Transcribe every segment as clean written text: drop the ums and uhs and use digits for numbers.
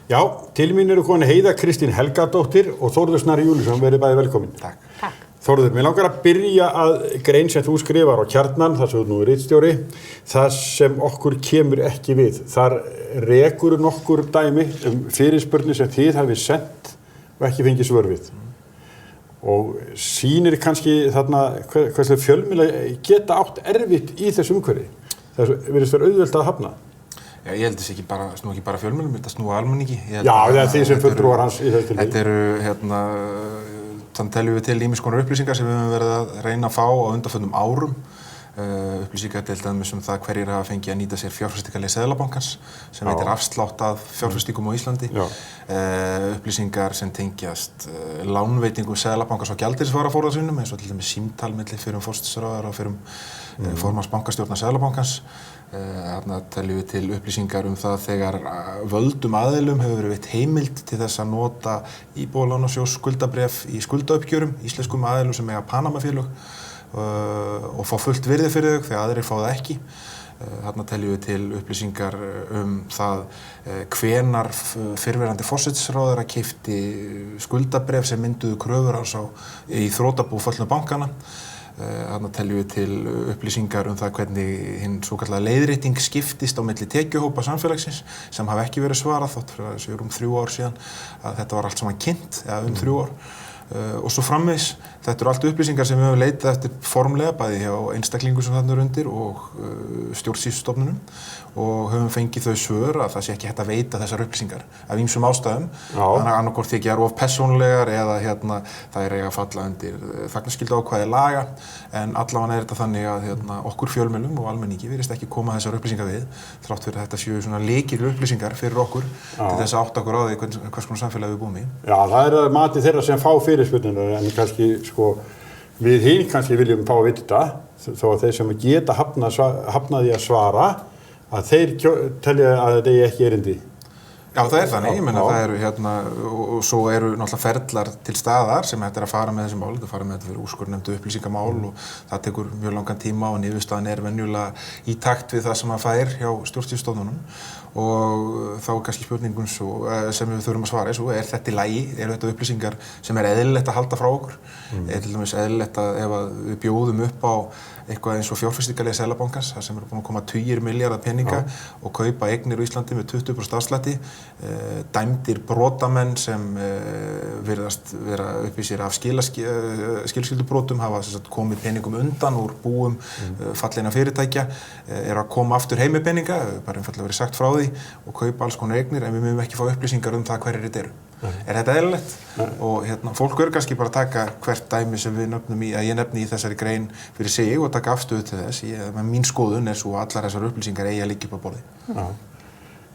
Já, til mín eru komin Heiða Kristín Helgadóttir og Þórður Snari Júlíusson, verið bæði velkomin. Takk. Þórður, mér langar að byrja að grein sem þú skrifar á Kjarnan, þar sem þú nú er ritstjóri, það sem okkur kemur ekki við. Þar rekur nokkur dæmi fyrirspurnir sem þið hafið sendt og ekki fengið svör við. Og sýnir kannski þarna hversu fjölmiðlar geta átt erfitt í þessu umhverfi. Það virðist vera auðvelt að hafna. Já, ég held þess ekki bara fjölmiðlum, þetta snúa almenningi. Já, það er því sem fulltrúar hans í þessu tilviki. Þetta eru, þannig teljum við til ýmiss konar upplýsingar sem við höfum verið að reyna að fá á undanförnum árum. Upplýsingar til dæmis það hverjir hafa fengið að nýta sér fjárfestingarleið Seðlabankans sem heitir afslátt af fjárfestingum á Íslandi. Upplýsingar sem tengjast lánveitingum Seðlabankans á gjaldeyrisvaraforðasunum eins og til dæmis símtal milli fyrrum forsætisráðherra og fyrrum formanns bankastjórnar Seðlabankans. Þarna teljum við til upplýsingar það þegar völdum aðilum hefur verið veitt heimild til þess að nota Íbúðalánasjóðs skuldabréf í skuldauppgjörum, íslenskum aðilum sem eiga Panama-félög og fá fullt virði fyrir þau þegar aðrir fá það ekki. Þarna teljum við til upplýsingar það hvenar fyrrverandi forsætisráðherra keypti skuldabréf sem mynduðu kröfur hans í þrotabú föllnu bankana. Þarna teljum við til upplýsingar það hvernig hinn svokallaða leiðrétting skiptist á milli tekjuhópa samfélagsins sem hafa ekki verið svarað þótt fyrir þessu 3 ár síðan að þetta var allt saman kynnt, eða 3 ár. Og svo framvegis, þetta eru allt upplýsingar sem við höfum leitað eftir formlega bæði hjá einstaklingum sem þarna eru undir og stjórnsýslustofnunum og höfum fengið þau svör að það sé ekki hægt að veita þessar upplýsingar af ýmsum ástæðum. Þannig að annarkvort þykja of persónulegar eða það eiga að falla undir þagnarskylduákvæði laga en allavega þetta þannig að okkur fjölmiðlum og almenningi virðist ekki koma þessar upplýsingar við þrátt fyrir að þetta séu svona lykilupplýsingar fyrir okkur til þess að átta okkur á því hvers konar samfélagi við búum í. Já, það er mati þeirra sem fá fyrirspurningar en kannski við hinn kannski viljum fá að vita þó að þeir sem geta hafnað í að svara að þeir telja að þetta er ekki erindi. Já, það er þannig, ég meina það eru og svo eru náttúrulega ferlar til staðar sem hægt að fara með þessi mál, þetta fara með þetta fyrir úrskurðarnefnd upplýsingamál og það tekur mjög langan tíma og niðurstaðan er venjulega í takt við það sem að fær hjá stjórnsýslustofnunum og þá er kannski spurningum sem við þurfum að svara er þetta í lagi, eru þetta upplýsingar sem er eðlilegt að halda frá okkur til dæmis eðlilegt að ef við bjóðum upp á eitthvað eins og fjárfestingarleið Seðlabankans þar sem eru búin að koma tugir milljarða peninga og kaupa eignir á Íslandi með 20% afslætti dæmdir brotamenn sem virðast vera uppvísir af skilskyldubrotum hafa komið peningum undan úr búum fallinna fyrirtækja eru að koma aftur heim með peninga bara einfaldlega verið sagt frá því og kaupa alls konar eignir en við mögum ekki fá upplýsingar það hverjir þetta eru. Er þetta eðlilegt? Og fólk eru kannski bara að taka hvert dæmi sem við ég nefni í þessari grein fyrir sig og taka afstöðu til þess. Mín skoðun er svo að allar þessar upplýsingar eigi að liggja upp á borði.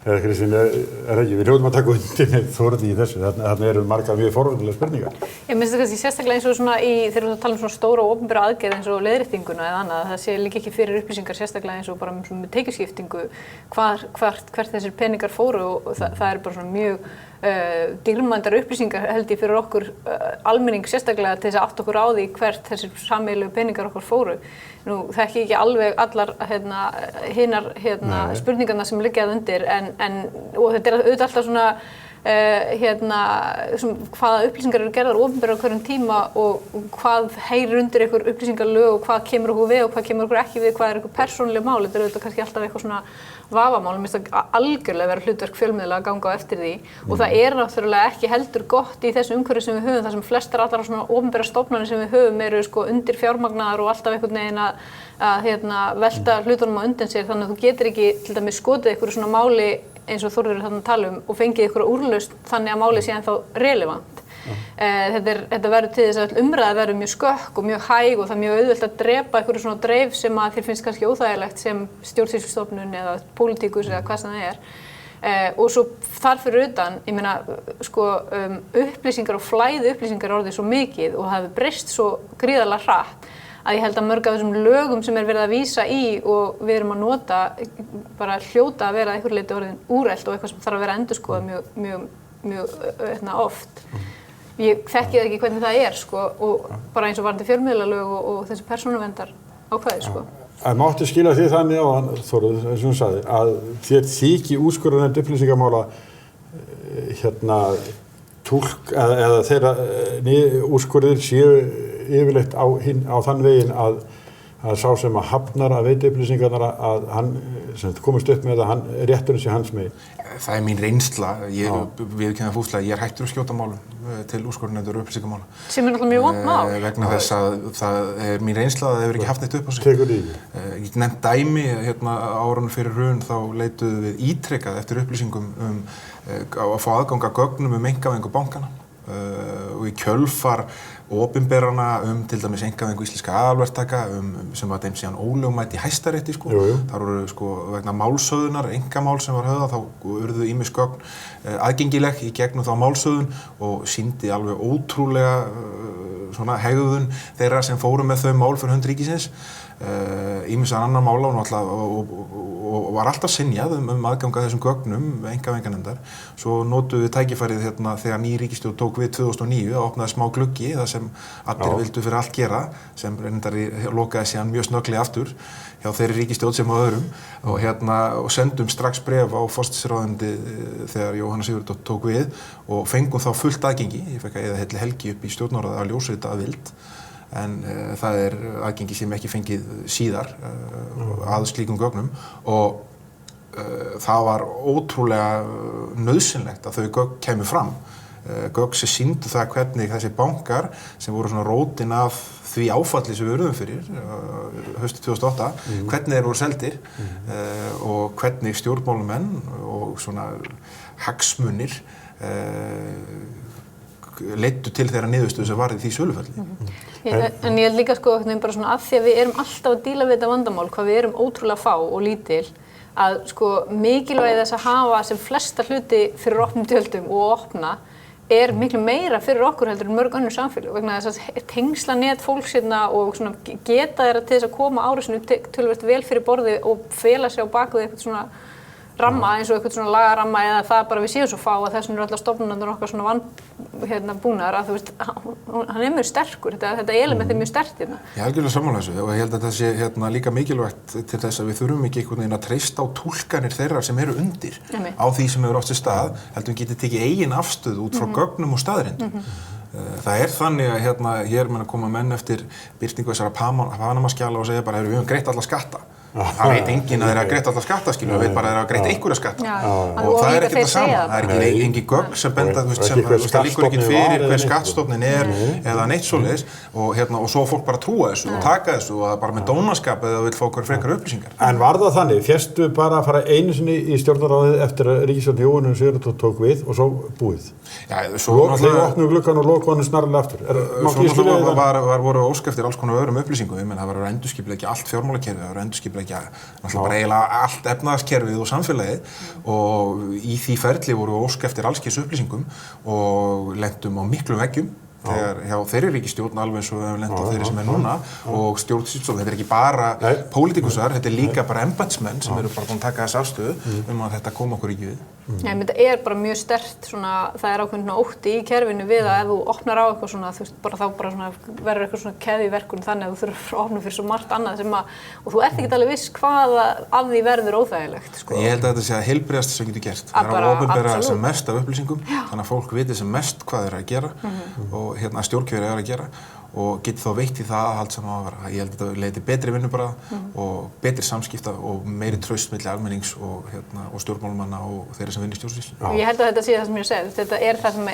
Heiða Kristín, við hljótum að taka undir með Þórði í þessu, þarna eru margar mjög forvitnilegar spurningar. Ég minnst kannski sérstaklega eins og þegar við talum svona stóra og opinbera aðgerð eins og leiðréttinguna eða annað, það sé líka ekki fyrir upplýsingar sérstaklega eins og bara með tekjuskiptingu hvert þessir peningar fóru og það er bara svona mjög dýrmætar upplýsingar held ég fyrir okkur almenning sérstaklega til þess að átta okkur á því hvert þessir sameiginlegu peningar okkur fóru. Nú þekki ég ekki alveg allar hinar spurningarna sem liggja undir og þetta er auðvitað alltaf svona hvaða upplýsingar eru gerðar opinberar á hverjum tíma og hvað heyrir undir einhver upplýsingalög og hvað kemur okkur við og hvað kemur okkur ekki við, hvað er einhver persónuleg mál. Þetta er auðvitað kannski alltaf eitthvað svona vafamál, mér finnst það algjörlega vera hlutverk fjölmiðla að ganga á eftir því og það er náttúrulega ekki heldur gott í þessu umhverfi sem við höfum, þar sem flestar allar svona opinberar stofnanir sem við höfum eru undir fjármagnaðar og alltaf einhvern veginn að velta hlutunum á undan sér þannig að þú getur ekki til dæmis skotið einhverju svona máli eins og Þórður þarna tala og fengið einhverja úrlausn þannig að málið sé ennþá relevant. Þetta verður til þess að umræða verður mjög skökk og mjög hæg og það er mjög auðvelt að drepa einhverju svona dreif sem að þér finnst kannski óþægilegt sem stjórnsýslustofnun eða pólitíkus eða hvað sem það er. Og svo þar fyrir utan, ég meina, upplýsingar og flæði upplýsingar er orðið svo mikið og það hefur breyst svo gríðarlega hratt að ég held að mörg af þessum lögum sem er verið að vísa í og við erum að nota bara hljóta að vera að einhverju leyti orðin úrelt og eitthvað sem þarf að vera endurskoðað mjög oft. Ég þekki það ekki hvernig það er og bara eins og varðandi fjölmiðlalög og þessi persónuverndar ákvæði Það mátti skila því þannig á Þórður, eins og hún sagði, að þér þykji úrskurðarnefnd upplýsingamála eða þeirra úrskurðir séu yfirleitt á þann veginn að sá sem að hafnar að veita upplýsingarnar að hann komist upp með að rétturinn sé hans megin. Það mín reynsla, ég viðurkenni það fúslega, ég hættur að skjóta málum til úrskurðarnefndar upplýsingamála. Sem náttúrulega mjög vont mál. Vegna þess að það mín reynsla að það hefur ekki haft neitt upp á sig. Tekur því? Ég nefnt dæmi, árunum fyrir hrun þá leituðum við ítrekað eftir upplýsingum að fá aðgang að gögnum einkavæðingu bankana og í kjölfar opinberana til dæmis einkavæðingu íslenska aðalverktaka sem var þeim síðan ólögmætt í Hæstarétti Þar voru vegna málshöfðunar, einkamál sem var höfðað, þá urðu ýmis gögn aðgengileg í gegnum þá málshöfðun og sýndi alveg ótrúlega hegðun þeirra sem fóru með þau mál fyrir hönd ríkisins. Ýmissa annar mála og var alltaf synjað aðgang að þessum gögnum einkavæðingarnefndar. Svo notuðum við tækifærið þegar ný ríkisstjórn tók við 2009 að opnaði smá gluggi þar sem allir vildu fyrir allt gera, sem reyndar lokaði síðan mjög snögglega aftur hjá þeirri ríkisstjórn sem á öðrum og sendum strax bréf á forsætisráðuneytið þegar Jóhanna Sigurðardóttir tók við og fengum þá fullt aðgengi. Ég fekk að eyða heilli helgi upp í stjórnarráði að ljósrita að vild. En það aðgengi sem ekki fengið síðar að slíkum gögnum og það var ótrúlega nauðsynlegt að þau gögn kæmu fram. Gögn sem sýndu það hvernig þessi bankar sem voru rótin af því áfalli sem við urðum fyrir haustið 2008, hvernig þeir voru seldir og hvernig stjórnmálumenn og hagsmunir leiddu til þeirra niðurstöðu sem varð í því söluferli. En ég held líka bara að því að við erum alltaf að díla við þetta vandamál, hvað við erum ótrúlega fá og lítil, að mikilvægi þess að hafa sem flesta hluti fyrir opnum tjöldum og opna miklu meira fyrir okkur heldur en mörg önnur samfélög vegna þess að tengslanet fólks og geta þeirra til þess að koma árásinu töluvert vel fyrir borði og fela sig á baku eitthvað ramma eins og eitthvað lagaramma eða það bara við séum svo fá að þessum alltaf stofnunarnir okkar búnar að hann mjög sterkur, þetta element mjög sterkt hérna. Ég algjörlega sammála þessu og ég held að það sé líka mikilvægt til þess að við þurfum ekki einhvern veginn að treysta á túlkanir þeirra sem eru undir á því sem hefur átt sér stað, heldur við getið tekið eigin afstöðu út frá gögnum og staðreyndum. Það þannig að hér koma menn eftir birtingu þessara Panama-skjala og segja bara við höfum greitt alla skatta. Það veit enginn að þeir hafa greitt alla skatta, það veit bara að þeir hafa greitt einhverja skatta. Og það ekkert það sama. Það ekki engin gögn sem benda, það líkur ekki fyrir hver skattstofnin eða neitt svoleiðis og svo fólk bara trúa þessu og taka þessu og bara með dónaskap eða vill fá okkur frekar upplýsingar. En var það þannig? Féstu bara að fara einu sinni í stjórnarráðið eftir að ríkisstjórn Jóhanna Sigurðardóttir tók við og svo búið? Þeir opnuðu gluggann og lokuðu hann snarlega aftur. Svo voru ósk eftir alls konar öðrum upplýsingum. Ég meina það var að endurskipuleggja allt fjármálakerfið, það var að endurskipuleggja bara eiginlega allt efnahagskerfið og samfélagið og í því ferli voru ósk eftir alls kyns upplýsingum og lentum á miklum veggjum þegar hjá þeirri ríkisstjórn alveg eins og við höfum lent á þeirri sem núna og stjórnsýslu, þetta ekki bara pólitíkusar, þetta líka bara embættismenn sem eru bara búin að taka þess afstöðu að þetta kom okkur ekki við. Nei, þetta bara mjög sterkt það ákveðin ótti í kerfinu við að ef þú opnar á eitthvað þú veist, þá verður eitthvað keðjuverkun þannig að þú þurfir að opna fyrir svo margt annað og þú ert ekki alveg viss hvað af því verður óþægilegt. Ég held að þetta sé að heilbrigðasta sem getur gert. Það að opinbera sem mest af upplýsingum, þannig að fólk viti sem mest hvað þeir að gera og stjórnkerfið að gera og geti þá veitt í það aðhald sem á að vera. Ég held að þetta leiti betri vinnubragða og betri samskipta og meiri traust milli almennings og stjórnmálamanna og þeirra sem vinna í stjórnsýslu. Ég held að þetta sé það sem ég segi. Þetta það sem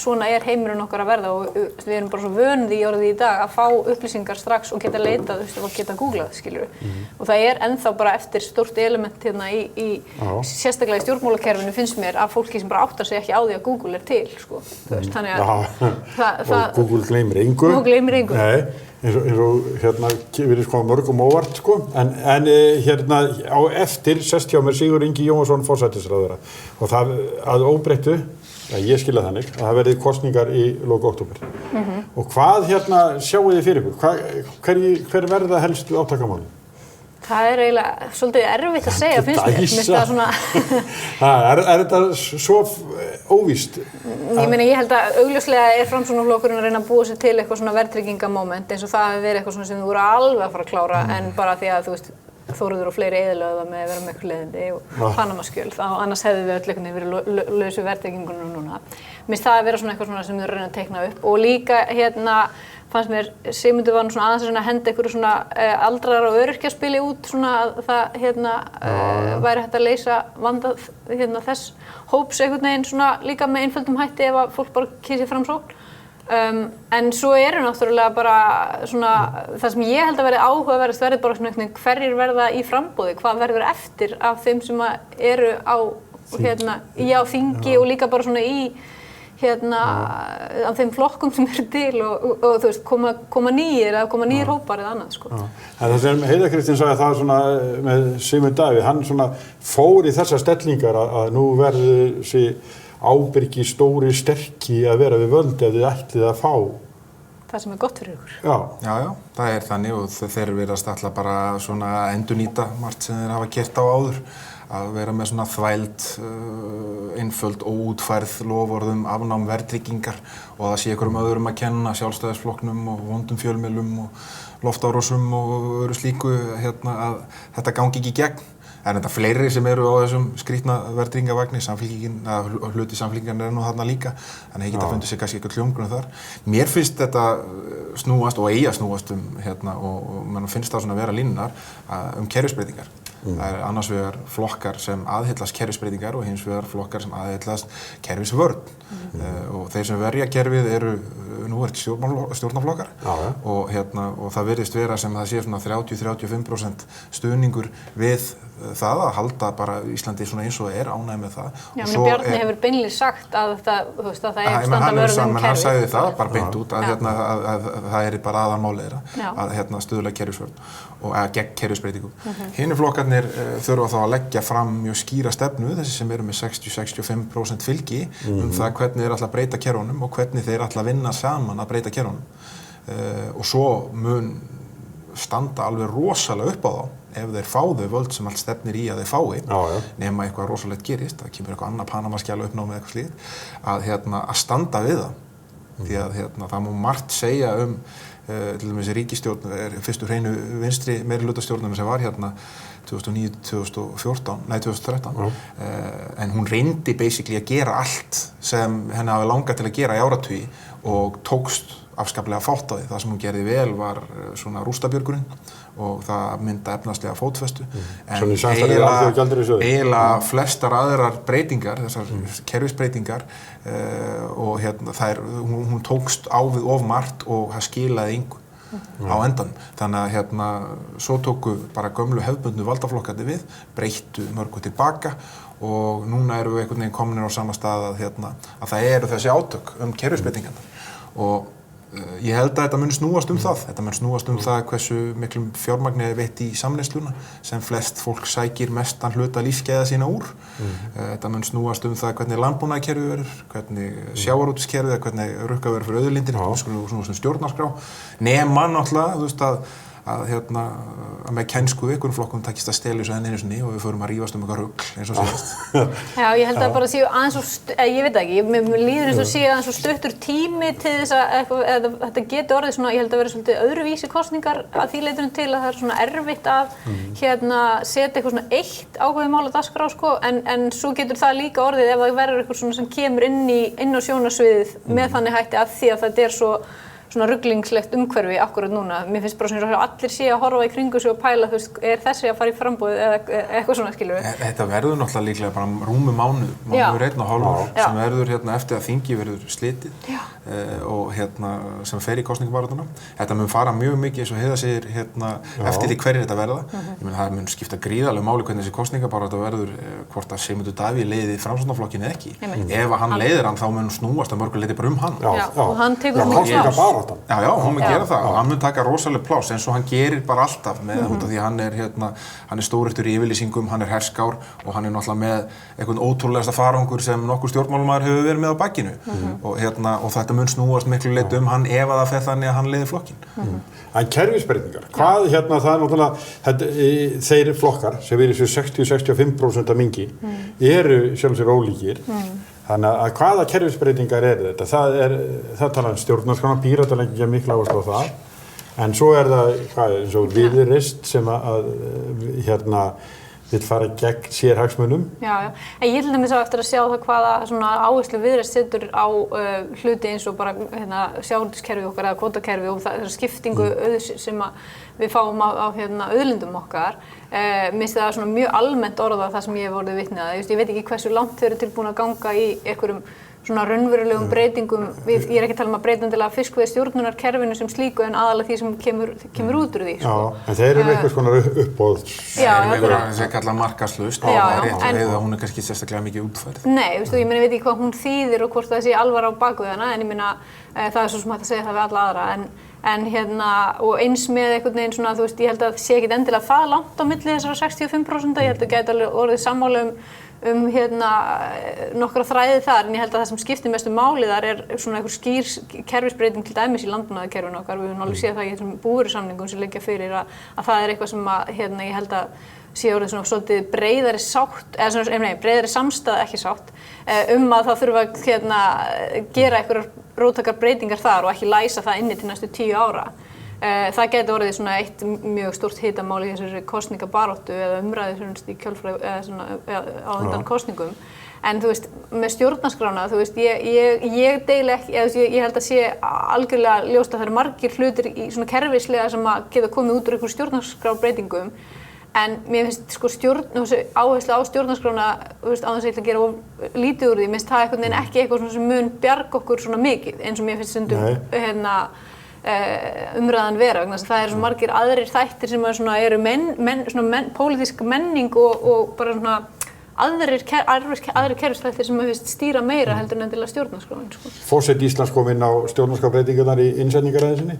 svona heimurinn okkar að verða og við erum bara svo vönuð í orðið í dag að fá upplýsingar strax og geta leitað og geta googlað, skilur við. Og það ennþá bara eftir stórt element í sérstaklega í stjórnmálakerfinu finnst mér að fólki sem bara áttar sig ekki á því að Google til, sko. Þannig að Google gleymir engu. Nei, eins og við mörgum óvart, en á eftir sest hjá mér Sigurður Ingi Jóhannsson forsætisráðherra og það að óbreyttu, ég skilja þannig, að það verði kosningar í lok október. Og hvað sjáið þið fyrir ykkur? Hver verða helstu átakamáli? Það eiginlega svolítið erfitt að segja, finnst mér. Er þetta svo óvíst? Ég held að augljóslega Framsóknarflokkurinn að reyna að búa sér til eitthvað svona verðtryggingamoment eins og það hefur verið eitthvað svona sem þú voru alveg að fara að klára en bara því að þú veist, Þórður og fleiri eyðilögðu með að vera með ykkur leiðindi og Panamaskjöl, þá annars hefðu við öll einhvern veginn verið lausu verðtryggingunum núna. Mér finnst það að vera svona eitthvað svona sem þau reyna að teikna upp og líka fannst mér Sigmundur var nú svona aðeins að henda einhverju svona aldrar og öryrkjaspili út svona að það væri hægt að leysa vanda þess hóps einhvern veginn svona líka með einföldum hætti ef að fólk bara kýsi framsókn. En svo eru náttúrulega bara svona það sem ég held að verði áhugaverðast verði bara svona einhvern veginn hverjir verða í framboði, hvað verður eftir af þeim sem eru á þingi og líka bara svona í af þeim flokkum sem eru til og þú veist, koma nýir hópar eða annað, sko. En það sem Heiða Kristín sagði það svona með Sigmund Davíð, hann svona fór í þessar stellingar að nú verður þessi ábyrgi, stóri, sterki að vera við völd ef þið ætlið að fá. Það sem gott fyrir ykkur. Já, það þannig og þeir virðast alltaf bara svona endurnýta margt sem þeir hafa gert á áður. Að vera með svona þvæld, einföld, óútfærð loforðum, afnám verðtryggingar og það sé einhverjum öðrum að kenna, Sjálfstæðisflokknum og vondum fjölmiðlum og loftárásum og öðru slíku að þetta gangi ekki í gegn. Það þetta fleiri sem eru á þessum skrýtna verðtryggingavagni, hluti samfylkingar nú þarna líka, þannig að geta fundið sér kannski eitthvað hljómgrunn þar. Mér finnst þetta snúast og eigi að snúast og mann finnst það svona að vera línunar kerfisbreytingar. Það annars vegar flokkar sem aðhyllast kerfisbreytingar og hins vegar flokkar sem aðhyllast kerfisvörn. Og þeir sem verja kerfið eru nú stjórnarflokkar og það virðist vera sem það sé svona 30-35% stuðningur við það að halda bara Íslandi svona eins og er ánægð með það. Já, menn Bjarni hefur beinlega sagt að það standa vörð kerfið. Hann sagði það bara beint út að það bara aðalmálið að stuðla kerfisvörn og gegn kerfisbreytingum. Hinir flokkarnir þurfa þá að leggja fram mjög skýra stefnu, þessi sem eru með 60-65% fylgi það hvernig þeir ætla að breyta kerfunum og hvernig þeir ætla að vinna saman að breyta kerfunum. Og svo mun standa alveg rosalega upp á þá ef þeir fá þau völd sem allt stefnir í að þeir fái, nema eitthvað rosalegt gerist, það kemur eitthvað annað Panamaskjal uppnámið eitthvað slíkt, að standa við það. Því að það má margt segja til dæmis ríkisstjórn, fyrstu hreinu vinstri meirihlutastjórnum sem var 2013, en hún reyndi basically að gera allt sem henni hafi langað til að gera í áratugi og tókst afskaplega fátt á því. Það sem hún gerði vel var svona rústabjörgurinn og það mynda efnaðslega fótfestu. En eiginlega flestar aðrar breytingar, þessar kerfisbreytingar og hún tókst á við of margt og það skilaði engu á endan. Þannig að svo tóku bara gömlu hefðbundnu valdaflokkandi við, breyttu mörgu tilbaka og núna erum við einhvern veginn komin á sama stað að það eru þessi átök kerfisbreytingarnar. Og ég held að þetta mun snúast það. Þetta mun snúast það hversu miklum fjármagni er veitt í samneysluna sem flest fólk sækir mestan hluta lífsgæða sína úr. Þetta mun snúast það hvernig landbúnaðarkerfið verður, hvernig sjávarútvegskerfið, hvernig rukkað verður fyrir auðlindir, þetta snúast stjórnarskrá. Nema náttúrulega, þú veist að með kænsku einhverjum flokkum takist að stela þessu einu sinni og við förum að rífast eitthvað rugl eins og síðast. Já, ég held að bara séu aðeins og, ég veit ekki, mér líður eins og séu aðeins og stuttur tími til þess að þetta geti orðið svona, ég held að vera svolítið öðruvísi kosningar að því leytinu til að það er svona erfitt að setja eitthvað svona eitt ákveðið mál á dagskrá, sko, en svo getur það líka orðið ef það verður eitthvað svona sem kemur inn á sjónarsviðið með þannig hætti að því að þetta er svona ruglingslegt umhverfi akkurat núna. Mér finnst bara svona allir sé að horfa í kringu sig og pæla, þú veist, er þessi að fara í framboðið eða eitthvað svona, skilur við? Þetta verður náttúrulega líklega bara rúmu mánuður 1,5 sem verður eftir að þingi verður slitið og sem fer í kosningabaráttuna. Þetta mun fara mjög mikið, eins og Heiða segir, eftir því hverjir þetta verða. Ég meina, það mun skipta gríðarlegu máli hvernig þessi kosningabarátta verður, hvort að Sigmundur Davíð leiði Framsóknarflokkinn eða ekki. Ef hann leiðir hann, þá mun snúast að mörgu leyti bara hann. Og hann tekur mikið pláss. Já, hann mun gera það og hann mun taka rosaleg pláss eins og hann gerir bara alltaf með út af því hann er stóryrtur í yfirlýsingum, hann er herskár og hann er náttúrulega með einhvern ótrúlegasta farangur sem nokkur stjórnmálamaður hefur verið með á bakkinu og þetta mun snúast miklu leyti hann ef að það fer þannig að hann leiðir flokkinn. En kerfisbreytingar, hvað það er náttúrulega þeir flokkar sem eru 60-65% af mingi eru sjálf sér ólíkir. Þannig að hvaða kerfisbreytingar þetta? Það talar stjórnarskrána, Píratar leggja mikla áherslu á það. En svo það, eins og Viðreisn sem vill fara gegn sérhagsmunum. Já. En ég til dæmis á eftir að sjá það hvaða svona áherslu Viðreisn setur á hluti eins og bara sjávarútvegskerfi okkar eða kvótakerfi og þessa skiptingu sem við fáum á auðlindum okkar. Mér finnst það svona mjög almennt orðað það sem ég hef orðið vitni að. Ég veit ekki hversu langt þau eru tilbúin að ganga í einhverjum svona raunverulegum breytingum. Ég er ekki að tala að breyta endilega fiskveiðistjórnunarkerfinu sem slíku en aðalega því sem kemur út úr því. Já, en þeir eru einhvers konar uppboðs. Já, þeir kalla markaðslaust. Hún kannski sérstaklega mikið útfærð. Nei, ég veit ekki hvað hún þýðir og hvort það sé alvara á baku hana, en ég meina það svo sem hægt að segja það við alla aðra. En og eins með einhvern veginn svona, ég held að það sé ekkert endilega það langt á milli þessara 65%. Ég held að gæti alveg orðið sammála nokkra þræði þar, en ég held að það sem skiptir mestu máli þar svona einhver skýr kerfisbreyting til dæmis í landbúnaðarkerfinu okkar. Við höfum alveg séð það í þessum búvörusamningum sem liggja fyrir að það eitthvað sem ég held að sé orðið svona svolítið breiðari sátt, breiðari samstaða, ekki sátt, að það þurfa að gera einhverjar róttækar breytingar þar og ekki læsa það inni til næstu 10 ára. Það gæti orðið svona eitt mjög stórt hitamál í þessari kosningabaráttu eða umræðu í kjölfar á undan kosningum. En með stjórnarskrána, ég deili ekki, ég held að sé algjörlega ljóst að það eru margir hlutir í svona kerfislega sem að geta komið út úr einhverjum stjórnarskrárbreytingum. En mér finnst áherslu á stjórnarskrána, á þess að ég ætla að gera lítið úr því, mér finnst það einhvern veginn ekki eitthvað sem mun bjarga okkur svona mikið, eins og mér finnst stundum umræðan vera, vegna þess að það eru svo margir aðrir þættir sem eru pólitísk menning og bara svona aðrir kerfisþættir sem stýra meira heldur en endilega stjórnarskráin. Forseti Íslands kom inn á stjórnarskrárbreytingarnar í innsetningaræðinni sinni?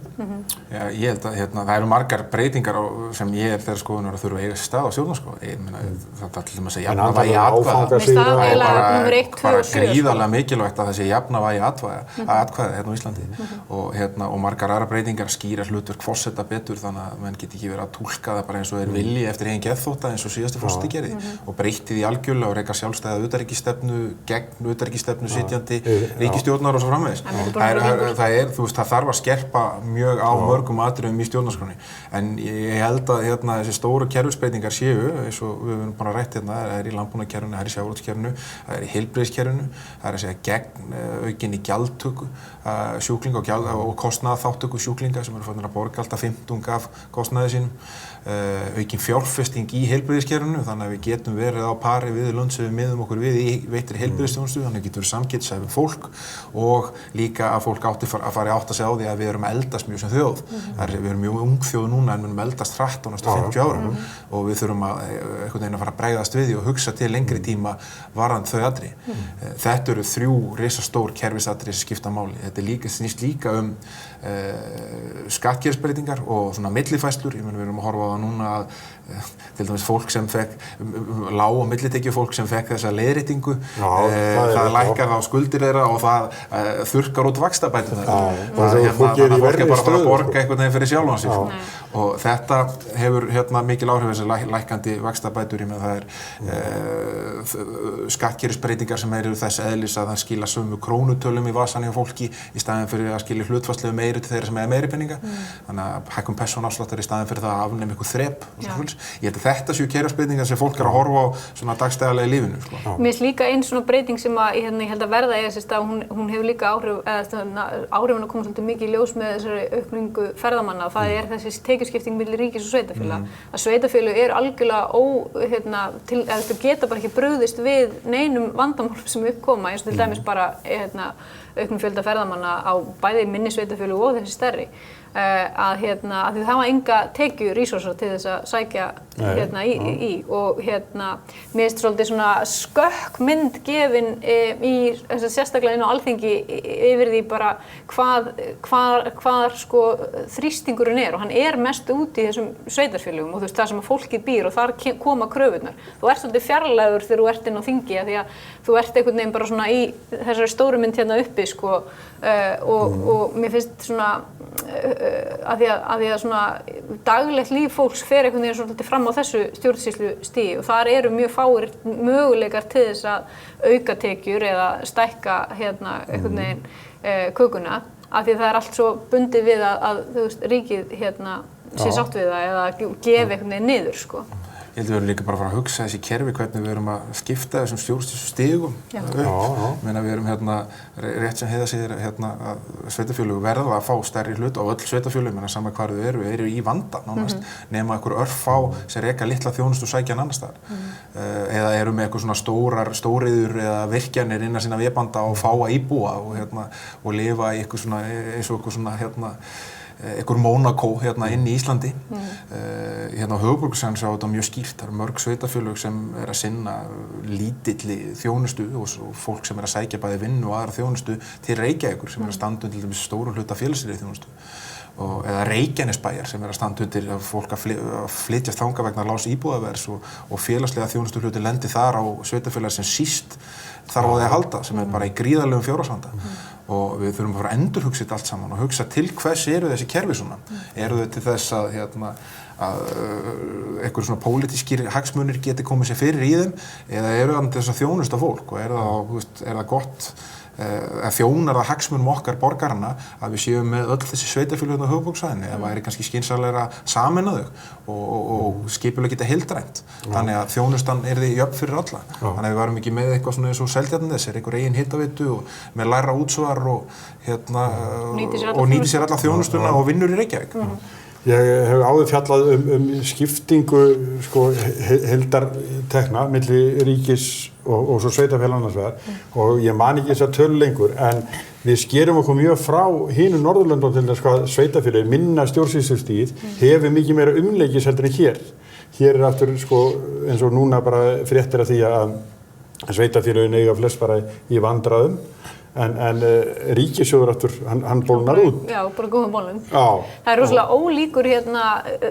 Já, ég held að það eru margar breytingar sem ég þeirra skoðunar að þurfa að eiga stað á stjórnarskrá. Ég meina, það til dæmis að jafnvægi atkvæða. Bara gríðarlega mikilvægt að það sé jafnvægi atkvæða hérna á Íslandi. Og margar aðra breytingar skýra hlutverk forseta betur þannig að menn geti ekki verið að túlka það bara eins og þeir vilji eftir eigin geðþótta eins og síðasti forseti gerði og breytti því algjörlega og reka sjálfstæða utanríkisstefnu gegn utanríkisstefnu sitjandi ríkisstjórnar og svo framvegis. Það þarf að skerpa mjög á mörgum atriðum í stjórnarskránni. En ég held að þessi stóru kerfisbreytingar séu, eins og við höfum bara rætt það er í landbúnaðarkerfinu, það er í sjávarútvegskerfinu, það er í heilbrigðiskerfinu, það er að segja gegn aukinni gjaldtöku sjúklinga og kostnaðarþátttöku sjúklinga sem eru farin að borga alltaf 50% af kostnaði sínum. Aukin fjárfesting í heilbrigðiskerfinu þannig að við getum verið á pari við lönd sem við miðum okkur við í veittri heilbrigðisþjónustu þannig að við getum verið samkeppnishæf við fólk og líka að fólk átti að fara átta sig á því að við erum að eldast mjög sem þjóð. Við erum mjög ung þjóð núna en við erum eldast hratt á næstu 50 árum og við þurfum að einhvern veginn að fara að bregðast við því og hugsa til lengri tíma varðandi þau atriði. Þetta eru 3 risastór kerfisatriði sem skipta máli. Þetta snýst líka skattkerfisbreytingar og svona millifærslur. Við erum að horfa á það núna að til dæmis fólk sem fekk lág- og millitekjufólk sem fekk þessa leiðréttingu það lækkar á skuldir þeirra og það þurrkar út vaxtabæturnar. Þannig að fólk er bara að fara að borga einhvern veginn fyrir sjálfan sig. Og þetta hefur mikil áhrif þessi lækkandi vaxtabætur. Það er skattkerfisbreytingar sem eru þess eðlis að það skila sömu krónutölum í vasann hjá fólki í staðinn fyrir að skilja hlutfallslegu meiri til þeirra sem eiga meiri peninga. Þannig að hækkun persónuafsláttar í staðinn fyrir það að afnema einhver þrep. Ég held að þetta séu kerfisbreytingar sem fólk er að horfa á svona dagstæðarlega í lífinu. Mér finnst líka einn svona breyting sem ég held að verða eiga sér stað, hún hefur líka áhrifin að koma svolítið mikið í ljós með þessari aukningu ferðamanna. Það er þessi tekjuskipting milli ríkis og sveitarfélaga. Að sveitarfélög eru algjörlega geta bara ekki brugðist við neinum vandamálum sem uppkoma, eins og til dæmis bara auknum fjölda ferðamanna á bæði minni sveitarfélög og þessi stærri. Að því það hafa enga tekjurísórsar til þess að sækja í og mér finnst svolítið svona skökk mynd gefin í sérstaklega inn á Alþingi yfir því bara hvað sko þrýstingurinn og hann er mest út í þessum sveitarfélögum og það sem að fólkið býr og þar koma kröfurnar. Þú ert svolítið fjarlægur þegar þú ert inn á þingi af því að þú ert einhvern veginn bara svona í þessari stóru mynd uppi sko og mér finnst svona að því að svona daglegt líf fólks fer einhvern veginn svolítið fram á þessu stjórnsýslustigi og þar eru mjög fáir möguleikar til þess að auka tekjur eða stækka einhvern veginn kökuna. af því það allt svo bundið við að þú veist, ríkið sé sátt við það eða gefi einhvern veginn niður, sko. Ég held að við erum líka bara að fara að hugsa þessi kerfi hvernig við erum að skipta þessum stjórnstigum upp. Meina við erum rétt sem Heiða segir að sveitarfélög verða að fá stærri hlut og öll sveitarfélög, meina sama hvar þau eru í vanda nánast, nema einhver örfá sem reka litla þjónustu og sækja hann annars staðar. Eða eru með eitthvað svona stóriður eða virkjanir innan sína vébanda og fá að íbúa og lifa í eitthvað svona eins og eitthvað svona einhver Mónakó inn í Íslandi. Á höfuðborgarsvæðinu sjá þetta mjög skýrt. Það eru mörg sveitarfélög sem að sinna lítilli þjónustu og fólk sem að sækja bæði vinnu og aðra þjónustu til Reykjavíkur sem að standa undir til dæmis stórum hluta félagslegri þjónustu. Eða Reykjanesbæjar sem að standa undir að fólk að flytjast þangað vegna lágs íbúðaverðs og félagslega þjónustu hluti lendi þar á sveitarfélag sem síst þarf á því að halda, sem bara í gríðarlegum fjárhagsvanda. Og við þurfum að fara að endurhugsa þetta allt saman og hugsa til hvers eru þessi kerfi svona. Eru þau til þess að einhver svona pólitískir hagsmunir geti komið sér fyrir í þeim eða eru það til þess að þjónusta fólk og er það gott að þjónar það hagsmunum okkar borgarana að við séum með öll þessi sveitarfélög á höfuðborgarsvæðinu eða væri kannski skynsamlegra að sameina þau og skipulag geta heildrænt. Þannig að þjónustan yrði jöfn fyrir alla. Þannig að við varum ekki með eitthvað svona eins og Seltjarnarnes, einhver eigin hitaveitu og með lægra útsvar og nýtir sér alla þjónustuna og vinnur í Reykjavík. Ég hef áður fjallað skiptingu heildartekna milli ríkis og svo sveitarfélaga annars vegar og ég man ekki þessa tölu lengur en við skerum okkur mjög frá hinum Norðurlöndum til þess að sveitarfélög minna stjórnsýslustigið hefur mikið meira umleikis heldur en hér. Hér aftur eins og núna bara fréttir af því að sveitarfélögin eiga flest bara í vandræðum. En ríkissjóður aftur, hann bólnar út. Já, bara góðum bólnum. Það rosalega ólíkur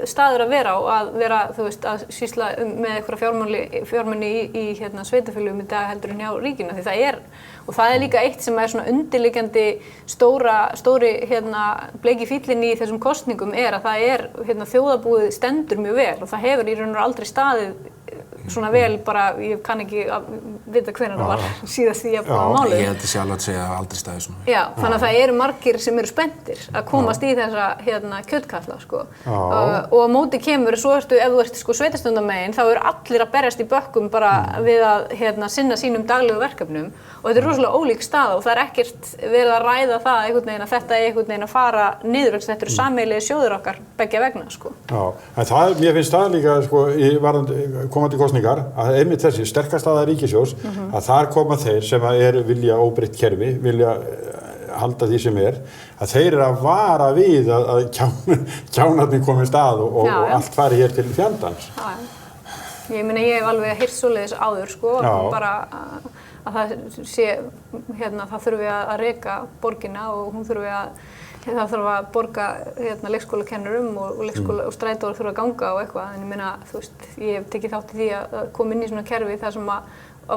staður að vera á að vera, þú veist, að sýsla með einhverja fjármuni í sveitarfélögum í dag heldur en hjá ríkinu. Því það er líka eitt sem er svona undirliggjandi stóri bleiki fíllinn í þessum kosningum að það er þjóðarbúið stendur mjög vel og það hefur í raun og aldrei staðið svona vel bara, ég kann ekki að vita hvenær það var síðast því að málið. Ég held sjálf að segja að aldrei staðið svona. Já, þannig að það eru margir sem eru spenntir að komast í þessa kjötkatla, og á móti kemur, svo ef þú ert sveitarstjórnarmegin, þá eru allir að berjast í bökkum bara við að sinna sínum daglegu verkefnum og þetta er rosalega ólík staða og það er ekkert verið að ræða það einhvern veginn að þetta einhvern veginn að fara niður, þetta eru sameiginlegir sjóðir okkar beggja vegna, Já, en mér finnst það líka, í komandi kosningar, að einmitt þessi sterkastaða ríkissjóðs, að þar koma þeir sem vilja óbreytt kerfi, vilja halda því sem að þeir eru að vara við að kjánarnir komið stað og allt fari hér til fjandans. Ég meina, ég hef alveg heyrt svoleiðis áður, bara að það sé, það þurfi að reka borgina og það þarf að borga leikskólakennurum og og strætóar þurfa að ganga og eitthvað, en ég meina, þú veist, ég hef tekið þátt í því að koma inn í svona kerfi þar sem að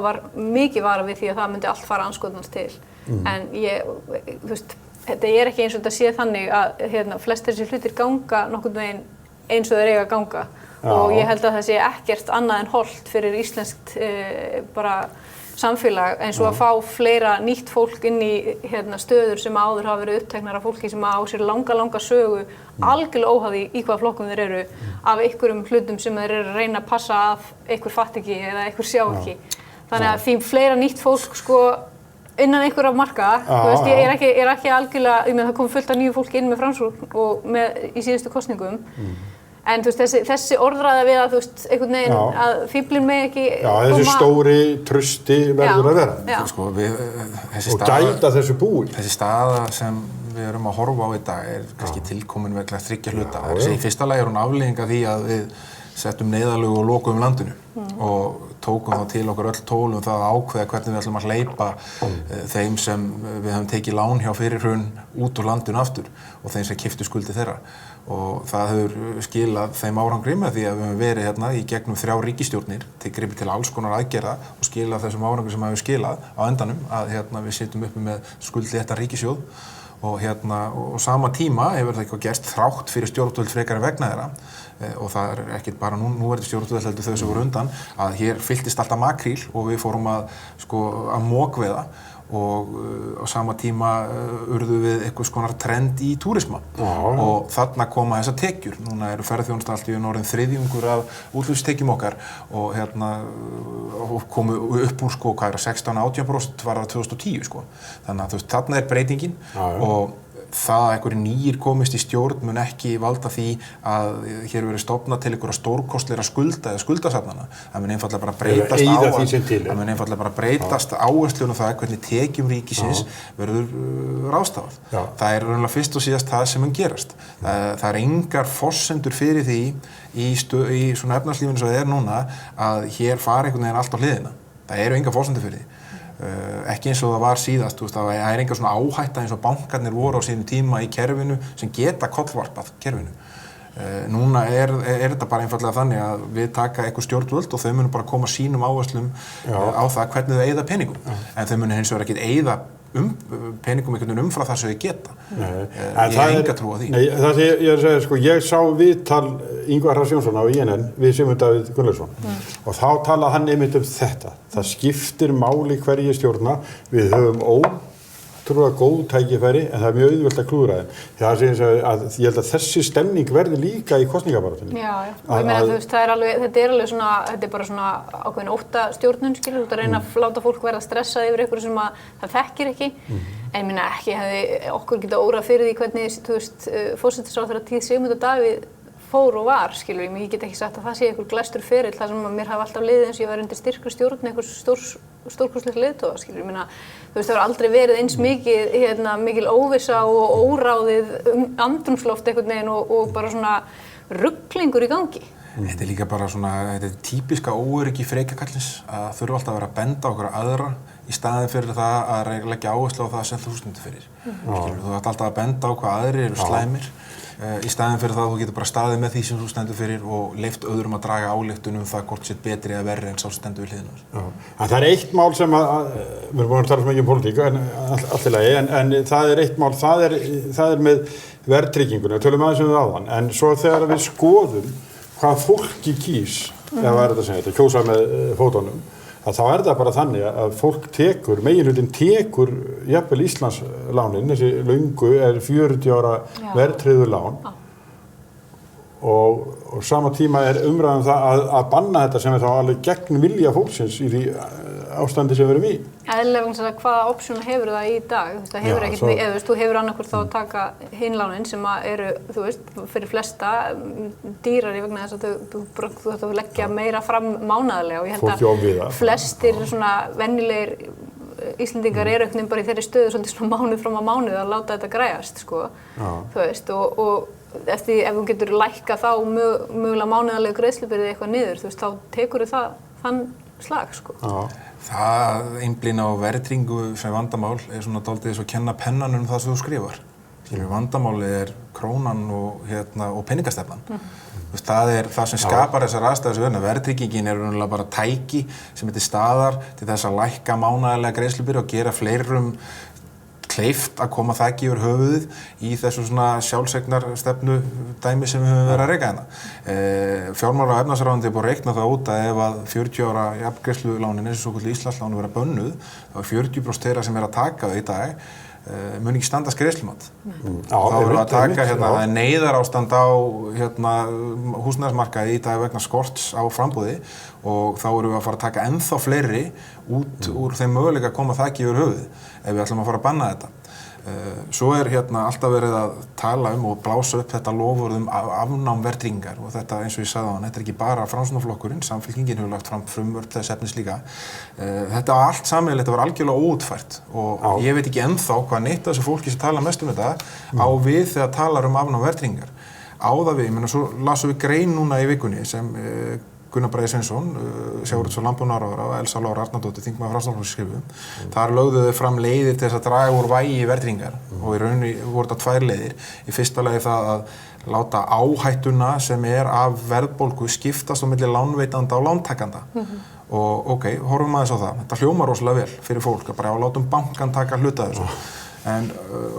var mikið vara við því að það myndi allt fara andskotans til. En þú veist, þetta er ekki eins og þetta sé þannig að flest þessi hlutir ganga nokkurn veginn eins og þeir eiga að ganga og ég held að það sé ekkert annað en hollt fyrir íslenskt samfélag eins og að fá fleira nýtt fólk inn í stöður sem áður hafa verið uppteknar af fólki sem á sér langa sögu algjörlega óháð í hvaða flokkum þeir eru af einhverjum hlutum sem þeir eru að reyna að passa að einhver fatt ekki eða einhver sjá ekki. Þannig að því fleira nýtt fólk innan einhverja marka, þú veist, ég er ekki algjörlega, ég meina það kom fullt af nýju fólki inn með Framsókn og í síðustu kosningum. En þú veist, þessi orðræða við að, þú veist, einhvern veginn að fíflin með ekki koma... þessi stóri trausti verður að vera. Og gæta þessu búi. Þessi staða sem við erum að horfa á í dag kannski tilkomin vegna 3 hluta. Í fyrsta lagi hún afleiðing af því að við settum neyðarlög og lokuðum landinu og tókum þá til okkur öll tól það að ákveða hvernig við ætlum að hleypa þeim sem við höfum tekið lán hjá fyrir hrun út úr landinu aftur og þeim sem keyptu skuldir þeirra. Og það hefur skilað þeim árangri með því að við höfum verið í gegnum 3 ríkisstjórnir gripið til alls konar aðgerða og skilað þessum árangri sem hefur skilað á endanum að við sitjum uppi með skuldléttan ríkissjóð og sama tíma hefur það eitthvað gerst þrátt fyrir stjórnvöld frekar en vegna þeirra og það er ekkert bara núverandi stjórnvöld heldur þau sem voru undan að hér fylltist alltaf makríl og við fórum að mókveiða og á sama tíma urðu við einhvers konar trend í túrisma og þarna koma þessar tekjur. Núna eru ferðaþjónusta allt í orðin þriðjungur af útflutningstekjum okkar og og komu upp úr sko, 16-18% var það 2010 sko. Þannig að þarna breytingin og það að einhverjir nýir komist í stjórn mun ekki valda því að hér verið stofnað til einhverja stórkostleira skulda eða skuldasafnana. Það mun einfaldlega bara breytast áherslun og það hvernig tekjum ríkisins verður ráðstafað. Það raunverulega fyrst og síðast það sem mun gerast. Það engar forsendur fyrir því í svona efnahagslífinu sem það núna að hér fari einhvern veginn allt á hliðina. Það eru engar forsendur fyrir því. Ekki eins og það var síðast, það enga svona áhætta eins og bankarnir voru á sínum tíma í kerfinu sem geta kollvarpað kerfinu. Núna þetta bara einfaldlega þannig að við taka eitthvað stjórnvöld og þau munu bara koma sínum áherslum á það hvernig þau eyða peningum. En þau munu hins vegar ekki eyða peningum einhvern veginn umfram það sem þau geta. Ég hef enga trú á því. Nei, það sem ég er að segja, sko, ég sá viðtal Ingvar Hrafns Jónssonar á INN við Sigmund Davíð Gunnlaugsson og þá talaði hann einmitt þetta. Það skiptir máli hverju stjórna. Við höfum ótrúlega góð tækifæri en það er mjög auðvelt að klúðra þeim. Það að ég held að þessi stemning verði líka í kosningabaráttunni. Já. Og ég meina þetta er alveg svona, þetta er bara svona ákveðin óttastjórnun, skilur, þú að reyna að láta fólk verða stressað yfir einhverju sem það þekkir ekki. En ég meina ekki hefði okkur getað órað fyrir því hvernig, forsætisráðherra tíð Sigmundar Davíð fór og var, skilur ég get ekki sagt að það sé einhver glæstur ferill þar sem mér hafa alltaf liðið eins og ég var undir styrkri stjórn einhvers stórkostlegs leiðtoga, skilur ég meina það hefur aldrei verið eins mikil óvissa og óráðið andrúmsloft einhvern veginn og bara svona rugglingur í gangi. Þetta líka bara svona, þetta típiska óöryggi frekjakallins að þurfa alltaf að vera að benda á okkur aðra í staðinn fyrir það að leggja áherslu á það sem þú stendur fyrir. Þú ætti alltaf að benda á hvað aðrir eru slæmir í staðinn fyrir það að þú getur bara staðið með því sem þú stendur fyrir og leyft öðrum að draga ályktun það hvort sé betri eða verri en sá stendur við hliðina. En það er eitt mál sem við erum búin að tala mikið pólitík en allt í lagi, en það er eitt mál, það er með verðtrygginguna, við tölum aðeins áðan, en svo þegar við skoðum hvað fólki kýs, eða er þetta sem þetta, kjósa með fótunum, að þá er það bara þannig að fólk meginhlutinn tekur jafnvel Íslandslánin, þessi löngu 40 ára verðtryggðu lán og sama tíma er umræðan það að banna þetta sem þá alveg gegn vilja fólksins í því ástandi sem við erum í. Eðlilega vegna þess að hvaða opsjón hefur það í dag? Það hefur ekkert við, eða þú hefur annarkvort þá að taka hin lánin sem eru, fyrir flesta dýrari vegna þess að þú ætti að leggja meira fram mánaðarlega og ég held að flestir svona venjulegir Íslendingar eru einhvern veginn bara í þeirri stöðu svolítið svona mánuð fram á mánuð að láta þetta græjast, sko. Og eftir ef þú getur lækkað þá mögulega mánaðarlegu greiðslubyrði eitthvað niður, þá tekur það þann slag, sko. Það einblína á verðtryggingu sem vandamál er svona dálítið eins og kenna pennanum það sem þú skrifar. Vandamálið er krónan og peningastefnan. Það er það sem skapar þessar aðstæður sem verður. Verðtryggingin er raunverulega bara tæki sem til staðar til þess að lækka mánaðarlega greiðslubyrði og gera fleirum kleift að koma þaki yfir höfuðið í þessu svona sjálfseignarstefnu dæmi sem við höfum verið að reka hérna. Fjármála- og efnahagsráðuneytið er búið að reikna það út að ef að 40 ára jafngreiðslulánin eins og svokölluð Íslandslánin verða bönnuð, þá er 40% þeirra sem er að taka þau í dag mun ekki standast greiðslumat. Þá erum við að taka það er neyðarástand á húsnæðismarkaði í dag vegna skorts á framboði og þá erum við að fara að taka ennþá fleiri út úr þeim möguleika að koma þaki yfir höfuðið ef við ætlum að fara að banna þetta. Svo er alltaf verið að tala og blása upp þetta loforð afnám verðtryggingar og þetta eins og ég sagði á hann, þetta er ekki bara Framsóknarflokkurinn, Samfylkingin hefur lagt fram frumvörp þess efnis líka. Þetta var allt sameiginlegt, þetta var algjörlega óútfært og ég veit ekki ennþá hvað neitt af þessu fólki sem tala mest þetta á við þegar talar afnám verðtryggingar. Á það við, ég meina svo lasum við grein núna í vikunni sem Gunnar Bragi Sveinsson, sjávarútvegs- og landbúnaðarráðherra og Elsa Lára Arnardóttir, þingmaður Framsóknarflokks skrifuðu. Þar lögðu þau fram leiðir til þess að draga úr vægi verðtryggingar og í rauninni voru þetta tvær leiðir. Í fyrsta lagi það að láta áhættuna sem er af verðbólgu skiptast á milli lánveitanda og lántakanda. Og horfum aðeins á það. Þetta hljómar rosalega vel fyrir fólk að bara látum bankann taka hluta þessu. En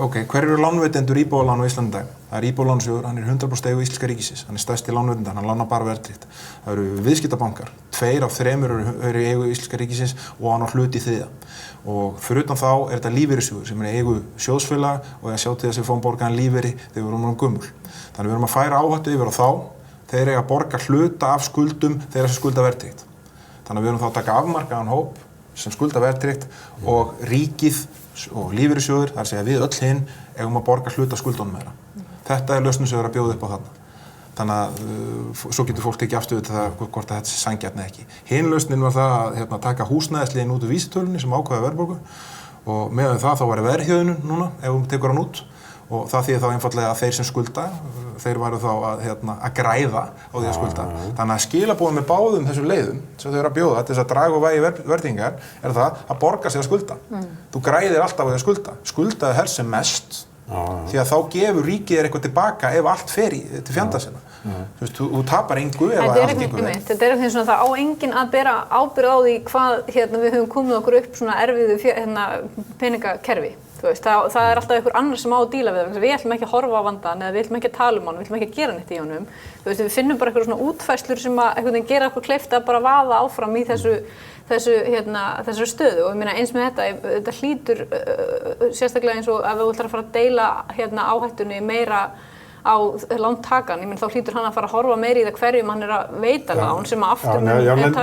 ok, hver eru lánveitendur íbúðalána á Íslandi í dag? Það er Íbúðalánasjóður, hann er 100% eigu Íslenska ríkisins, hann er stærsti lánveitandi, hann lánar bara verðtryggt. Það eru viðskiptabankar, 2 af 3 eru eigu Íslenska ríkisins og hann á hlut í 3. Og fyrir utan þá er þetta lífeyrissjóður sem er eigu sjóðsfélaga og að sjá til þess að við fáum borgaðan lífeyri þegar við erum gömul. Þannig við erum að færa áhættu yfir á þá, þeir eiga að borga hluta af skuldum þeirra sem skulda verðtryggt. Þannig við erum þá að taka afmarkaðan hóp sem skulda verðtryggt og ríkið og lífeyrissjóður, þar segja við öll hinn eigum að borga hluta skuldunum meira. Þetta er lausnin sem við erum að bjóða upp á þarna. Þannig að svo getur fólk tekið afstöðu til það hvort að þetta sé sanngjarnt eða ekki. Hin lausnin var það að taka húsnæðisliðinn út úr vísitölunni sem ákveða verðbólgu og meðan það þá væri verðhjöðnun núna ef við tekur hann út og það þýðir þá einfaldlega að þeir sem skulda, þeir væru þá að græða á því að skulda. Þannig að skilaboðin með báðum þessum leiðum sem þau eru að bjóða til þess að draga úr vægi verðtryggingar er það að borga sig að skulda. Þú græðir alltaf á því að skulda. Skuldaðu helst sem mest því að þá gefur ríkið þér eitthvað tilbaka ef allt fer til fjanda sinna. Þú tapar engu ef allt gengur vel. Þetta er eitthvað svona það á enginn að bera ábyrgð á því hvað við höfum komið okkur upp svona erfiðu peningakerfi. Það er alltaf einhver annar sem á að díla við það. Við ætlum ekki að horfa á vandann eða við ætlum ekki að tala um hann, við ætlum ekki að gera neitt í honum. Við finnum bara eitthvað svona útfærslur sem að gera okkur kleift að bara vaða áfram í þessu stöðu og ég meina eins með þetta hlýtur sérstaklega eins og ef við ætlum að fara að deila áhættunni meira á lántakan, ég meina þá hlýtur hann að fara að horfa meira í það hverjum hann er að veita lán sem að aftur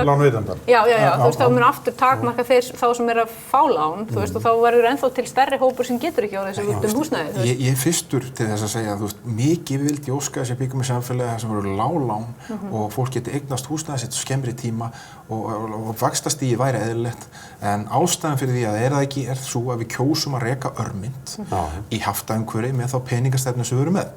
lánveitandar. Já, þú veist, þá mun aftur takmarka þá sem er að fá lán, þú veist, og þá verður ennþá til stærri hópur sem getur ekki á þessu húsnæði. Ég er fyrstur til þess að segja, þú veist, mikið vildi óska þess að byggja með samfélagi sem eru lág lán og fólk geti eignast húsnæði sitt skemmri tíma og vaxtastigið væri eðlilegt, en ástæðan fyrir því að það ekki er svo að við kjósum að reka örmynt í haftaumhverfi með þá peningastefnu sem við erum með.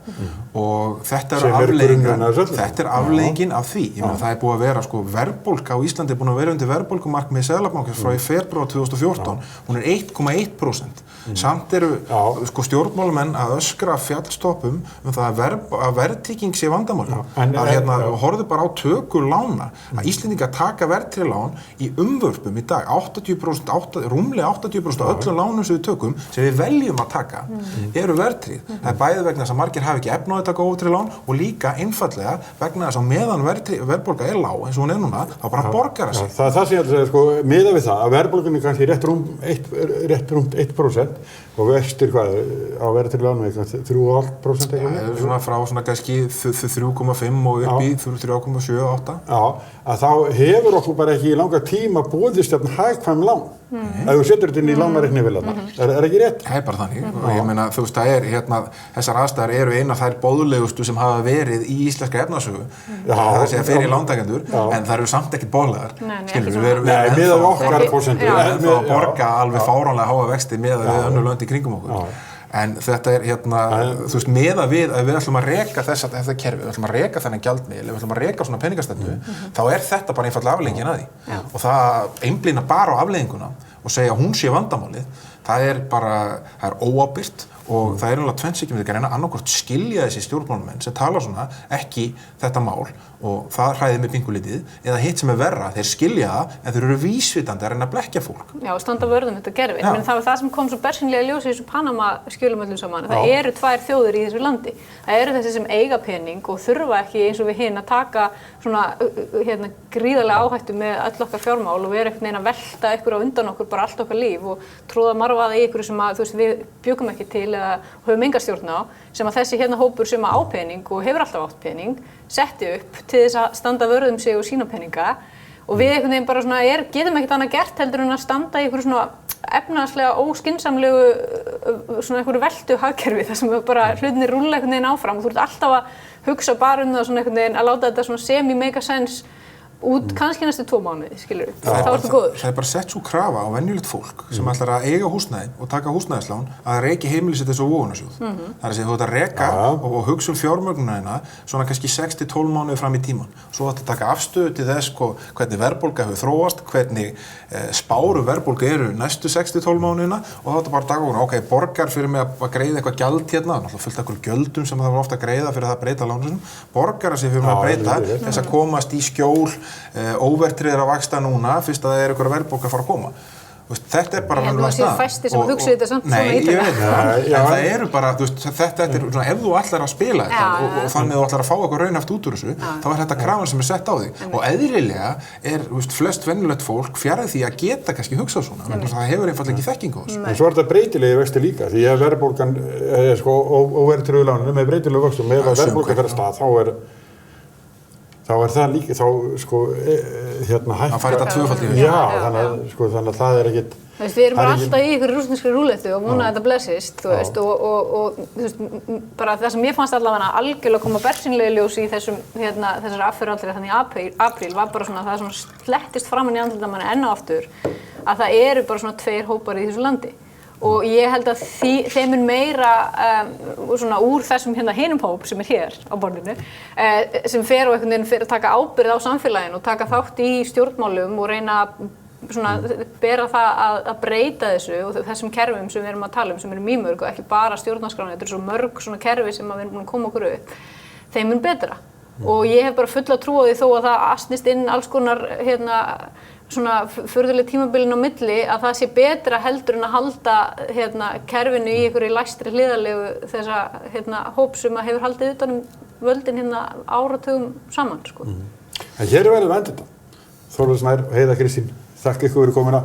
Og þetta er afleiðingin af því. Ég meina það er búið að vera verðbólga á Íslandi er búin að vera undir verðbólgumarkmiði Seðlabankans frá í febrúar 2014. Hún er 1,1%. Samt eru stjórnmálamenn að öskra fjallstoppum það að verðtrygging sé vandamál. Horfðu bara á töku lána. Að Íslendingar taka verðtryggð lán í umvörpum í dag. 80%, rúmlega 80% af öllum lánum sem við tökum, sem við veljum að taka, eru verðtryggð. Það er bæði vegna þess að margir hafi ekki efni á að taka óverðtryggð lán og líka einfaldlega vegna þess að meðan verðbólga er lág eins og hún er núna, þá bara borgar það sig. Það er það sem ég ætla að segja, miðað við það að verðbólgan er kannski rétt rúmt 1% og vextir hvað á verðtryggð lánum er 3,5% eitthvað? Svona frá svona kannski 3,5 og upp í 3,7-8. Já, að þá hefur okkur bara ekki í langa tíma boðist hagkvæm lán. Ef þú setur þetta inn í lánareiknivélarnar. Er ekki rétt? Það er bara þannig. Og ég meina, þú veist, það er þessar aðstæður eru eina af þær boðlegustu sem hafa verið í íslenska efnahagssögu. Það er að segja fyrir lántakendur, en það eru samt ekkert boðlegar. Nei, miðað okkar forsendur. Við erum þá að borga alveg fáránlega háa vexti miðað við önnur lönd í kringum okkur. En þetta er þú veist, meðað við að við ætlum að reka þetta kerfi, við ætlum að reka þennan gjaldmiðil, við ætlum að reka svona peningastefnu, þá er þetta bara einfaldlega afleiðingin að því. Og það einblína bara á afleiðinguna og segja að hún sé vandamálið, það er óábyrgt og það er alveg tvenns ekki með því að reyna annarkvort skilja þessi stjórnmálamenn sem tala svona ekki þetta mál og það hræðir með pingulítið eða hitt sem er verra, þeir skilja það en þeir eru vísvitandi að reyna að blekkja fólk. Já, og standa vörðum þetta kerfi. Það var það sem kom svo bersýnilega í ljós í þessu Panama-skjölum öllum saman. Það eru 2 þjóðir í þessu landi. Það eru þessi sem eiga pening og þurfa ekki eins og við hinn að taka svona gríðarlega áhættu með öll okkar fjármál og vera einhvern veginn að velta ykkur á undan okkur bara allt okkar líf og tróða marfaða í ykkur sem að þú veist við bjuggum ekki til eða höfum enga stjórn á, sem að þessi hópur sem á pening og hefur alltaf átt pening setti upp til þess að standa vörðum sig og sína peninga og við einhvern veginn bara svona getum ekkert annað gert heldur en að standa í einhverju svona efnahagslega óskynsamlegu svona einhverju veltu hagkerfi þar sem bara hlutinni rúlla einhvern veginn áfram og þú ert alltaf að hugsa bara það svona einhvern veginn að láta þetta svona semi-make sense út kannski næstu 2 mánuði, skilur við. Þá ertu góður. Það er bara sett svo krafa á venjulegt fólk sem ætlar að eiga húsnæði og taka húsnæðislán að reki heimili sitt eins og vogunarsjóð. Það er að segja þú ert að reka og hugsa fjármögnunina svona kannski 6-12 mánuði fram í tíman. Svo ættu að taka afstöðu til þess hvernig verðbólga hefur þróast, hvernig spáru verðbólga eru næstu 6-12 mánuðina og þá ættu bara að taka ok, borgar fyrir mig að greiða eitthvað gjald hérna, náttúrulega fullt af gjöldum sem það var ofta að greiða fyrir það að breyta lánum, borgar sig fyrir mig að breyta þess að komast í skjól óverðtryggðra vaxta núna fyrst að það er einhverja verðbólga að fara að koma. Þetta bara Ég held að það séu fæstir sem hugsa þetta samt svona Nei, ég ítrekað. veit það, en það eru bara, þetta er svona, ef þú ætlar að spila þetta og þannig þú ætlar að fá eitthvað raunhæft út úr þessu, þá er þetta krafan sem er sett á þig. Og eðlilega er, flest venjulegt fólk fjarri því að geta kannski hugsað svona, vegna þess að það hefur einfaldlega ekki þekkingu á þessu. En svo er þetta breytilegi vexti líka, því að verðbólgan, sko, og verðtryggðu láninu með breytilegu vöxtum, með að verðbólgan fer af stað, þá er það líka, þá sko, hækka. Það fær þetta tvöfalt í Já, þannig að það er ekkit. Við erum bara alltaf í ykkur rússneskri rúllettu og vona að þetta blessist, þú veist, og þú veist, bara það sem ég fannst allavega algjörlega koma bersýnilega í ljós í þessari afföru allri þannig í apríl var bara svona, það svona slettist framan í andlitamanni enn og aftur að það eru bara svona 2 hópar í þessu landi. Og ég held að þeim mun meira svona úr þessum hinum hóp sem er hér á borðinu sem fer og einhvern veginn fyrir að taka ábyrgð á samfélaginu og taka þátt í stjórnmálum og reyna svona bera það að breyta þessu og þessum kerfum sem við erum að tala sem eru mýmörg og ekki bara stjórnarskrána, þetta eru svo mörg svona kerfi sem við erum búin að koma okkur upp, þeim mun betra. Og ég hef bara fulla trú á því þó að það asnist inn alls konar svona furðuleg tímabilin á milli að það sé betra heldur en að halda kerfinu í einhverju læstri hliðarlegu þessa hóp sem að hefur haldið utan völdin áratugum saman, sko. En hér er verið vendita. Þórður Snær og Heiða Kristín, þakka ykkur fyrir komuna.